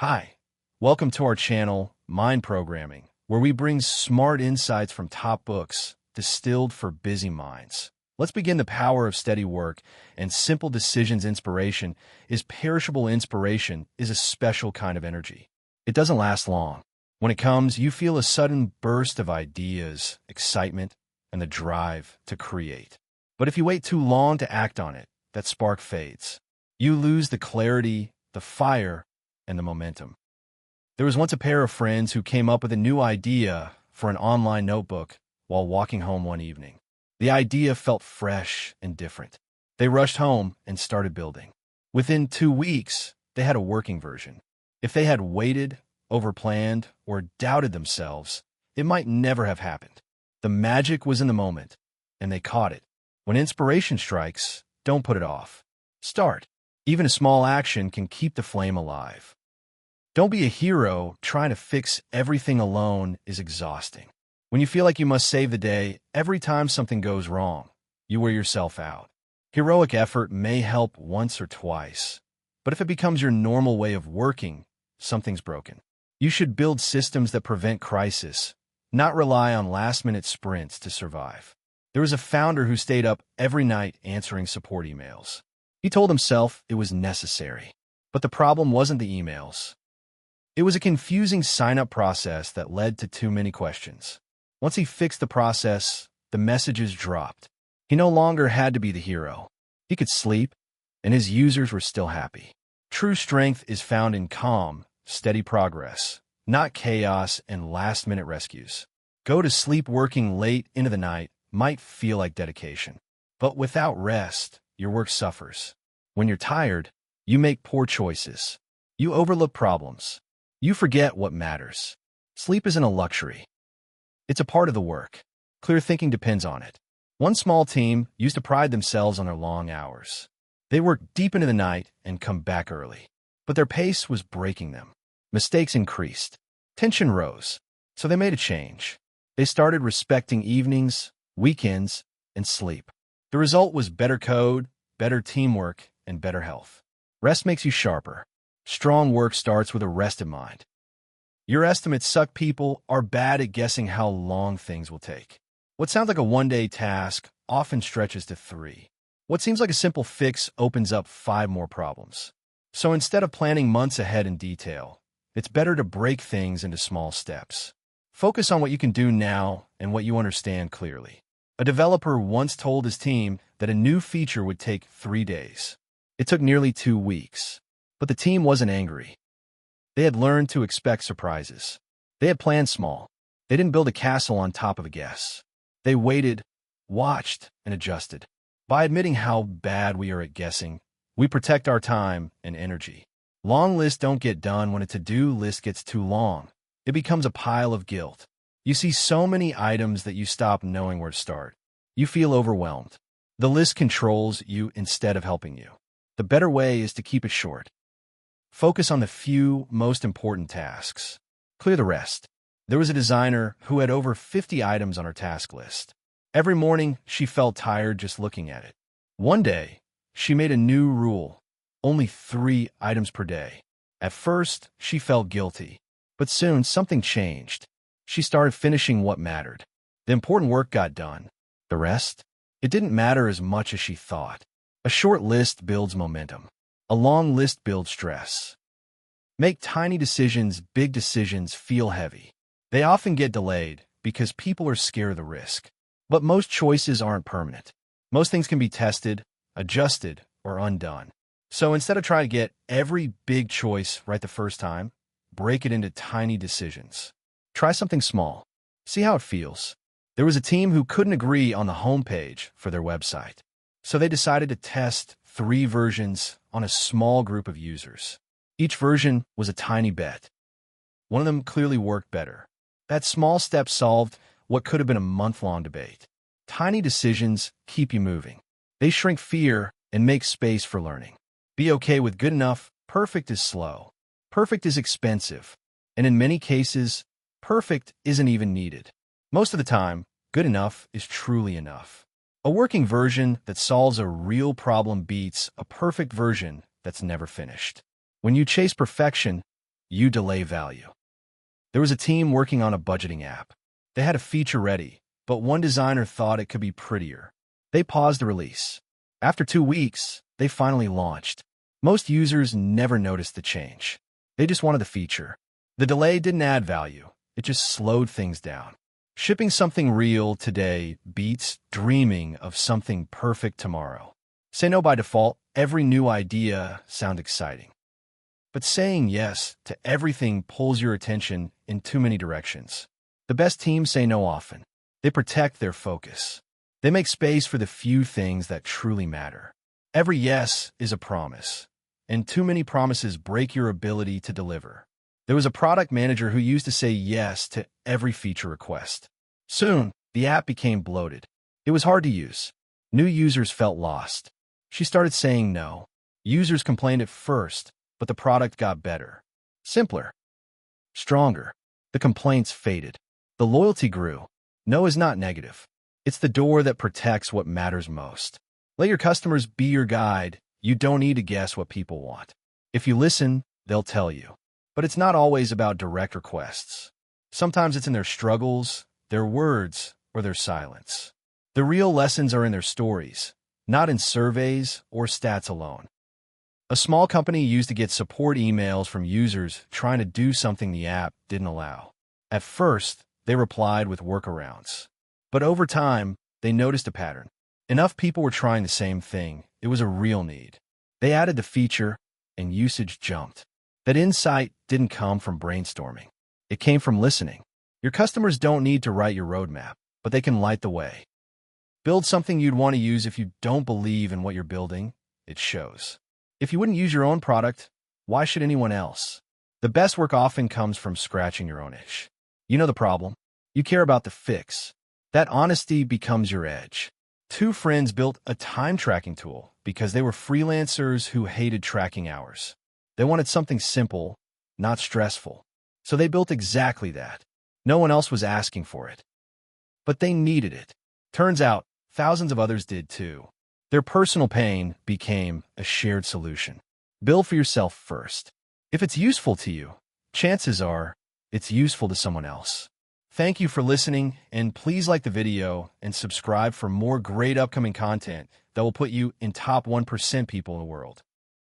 Hi, welcome to our channel, Mind Programming, where we bring smart insights from top books, distilled for busy minds. Let's begin. The power of steady work and simple decisions. Inspiration is perishable. Inspiration is a special kind of energy. It doesn't last long. When it comes, you feel a sudden burst of ideas, excitement, and the drive to create. But if you wait too long to act on it, that spark fades. You lose the clarity, the fire, and the momentum. There was once a pair of friends who came up with a new idea for an online notebook while walking home one evening. The idea felt fresh and different. They rushed home and started building. Within 2 weeks, they had a working version. If they had waited, overplanned, or doubted themselves, it might never have happened. The magic was in the moment, and they caught it. When inspiration strikes, don't put it off. Start. Even a small action can keep the flame alive. Don't be a hero. Trying to fix everything alone is exhausting. When you feel like you must save the day, every time something goes wrong, you wear yourself out. Heroic effort may help once or twice, but if it becomes your normal way of working, something's broken. You should build systems that prevent crisis, not rely on last-minute sprints to survive. There was a founder who stayed up every night answering support emails. He told himself it was necessary. But the problem wasn't the emails. It was a confusing sign-up process that led to too many questions. Once he fixed the process, the messages dropped. He no longer had to be the hero. He could sleep, and his users were still happy. True strength is found in calm, steady progress, not chaos and last-minute rescues. Go to sleep. Working late into the night might feel like dedication. But without rest, your work suffers. When you're tired, you make poor choices. You overlook problems. You forget what matters. Sleep isn't a luxury. It's a part of the work. Clear thinking depends on it. One small team used to pride themselves on their long hours. They worked deep into the night and come back early. But their pace was breaking them. Mistakes increased. Tension rose. So they made a change. They started respecting evenings, weekends, and sleep. The result was better code, better teamwork, and better health. Rest makes you sharper. Strong work starts with a rested mind. Your estimates suck. People are bad at guessing how long things will take. What sounds like a one-day task often stretches to 3. What seems like a simple fix opens up 5 more problems. So instead of planning months ahead in detail, it's better to break things into small steps. Focus on what you can do now and what you understand clearly. A developer once told his team that a new feature would take 3 days. It took nearly 2 weeks. But the team wasn't angry. They had learned to expect surprises. They had planned small. They didn't build a castle on top of a guess. They waited, watched, and adjusted. By admitting how bad we are at guessing, we protect our time and energy. Long lists don't get done. When a to-do list gets too long, it becomes a pile of guilt. You see so many items that you stop knowing where to start. You feel overwhelmed. The list controls you instead of helping you. The better way is to keep it short. Focus on the few most important tasks. Clear the rest. There was a designer who had over 50 items on her task list. Every morning, she felt tired just looking at it. One day, she made a new rule: only 3 items per day. At first, she felt guilty. But soon, something changed. She started finishing what mattered. The important work got done. The rest? It didn't matter as much as she thought. A short list builds momentum. A long list builds stress. Make tiny decisions. Big decisions feel heavy. They often get delayed because people are scared of the risk. But most choices aren't permanent. Most things can be tested, adjusted, or undone. So instead of trying to get every big choice right the first time, break it into tiny decisions. Try something small. See how it feels. There was a team who couldn't agree on the homepage for their website. So they decided to test 3 versions on a small group of users. Each version was a tiny bet. One of them clearly worked better. That small step solved what could have been a month-long debate. Tiny decisions keep you moving. They shrink fear and make space for learning. Be okay with good enough. Perfect is slow. Perfect is expensive. And in many cases, perfect isn't even needed. Most of the time, good enough is truly enough. A working version that solves a real problem beats a perfect version that's never finished. When you chase perfection, you delay value. There was a team working on a budgeting app. They had a feature ready, but one designer thought it could be prettier. They paused the release. After 2 weeks, they finally launched. Most users never noticed the change. They just wanted the feature. The delay didn't add value. It just slowed things down. Shipping something real today beats dreaming of something perfect tomorrow. Say no by default. Every new idea sounds exciting. But saying yes to everything pulls your attention in too many directions. The best teams say no often. They protect their focus. They make space for the few things that truly matter. Every yes is a promise, and too many promises break your ability to deliver. There was a product manager who used to say yes to every feature request. Soon, the app became bloated. It was hard to use. New users felt lost. She started saying no. Users complained at first, but the product got better. Simpler. Stronger. The complaints faded. The loyalty grew. No is not negative. It's the door that protects what matters most. Let your customers be your guide. You don't need to guess what people want. If you listen, they'll tell you. But it's not always about direct requests. Sometimes it's in their struggles, their words, or their silence. The real lessons are in their stories, not in surveys or stats alone. A small company used to get support emails from users trying to do something the app didn't allow. At first, they replied with workarounds. But over time, they noticed a pattern. Enough people were trying the same thing. It was a real need. They added the feature, and usage jumped. That insight didn't come from brainstorming. It came from listening. Your customers don't need to write your roadmap, but they can light the way. Build something you'd want to use. If you don't believe in what you're building, it shows. If you wouldn't use your own product, why should anyone else? The best work often comes from scratching your own itch. You know the problem. You care about the fix. That honesty becomes your edge. 2 friends built a time tracking tool because they were freelancers who hated tracking hours. They wanted something simple, not stressful. So they built exactly that. No one else was asking for it. But they needed it. Turns out, thousands of others did too. Their personal pain became a shared solution. Build for yourself first. If it's useful to you, chances are it's useful to someone else. Thank you for listening, and please like the video and subscribe for more great upcoming content that will put you in top 1% people in the world.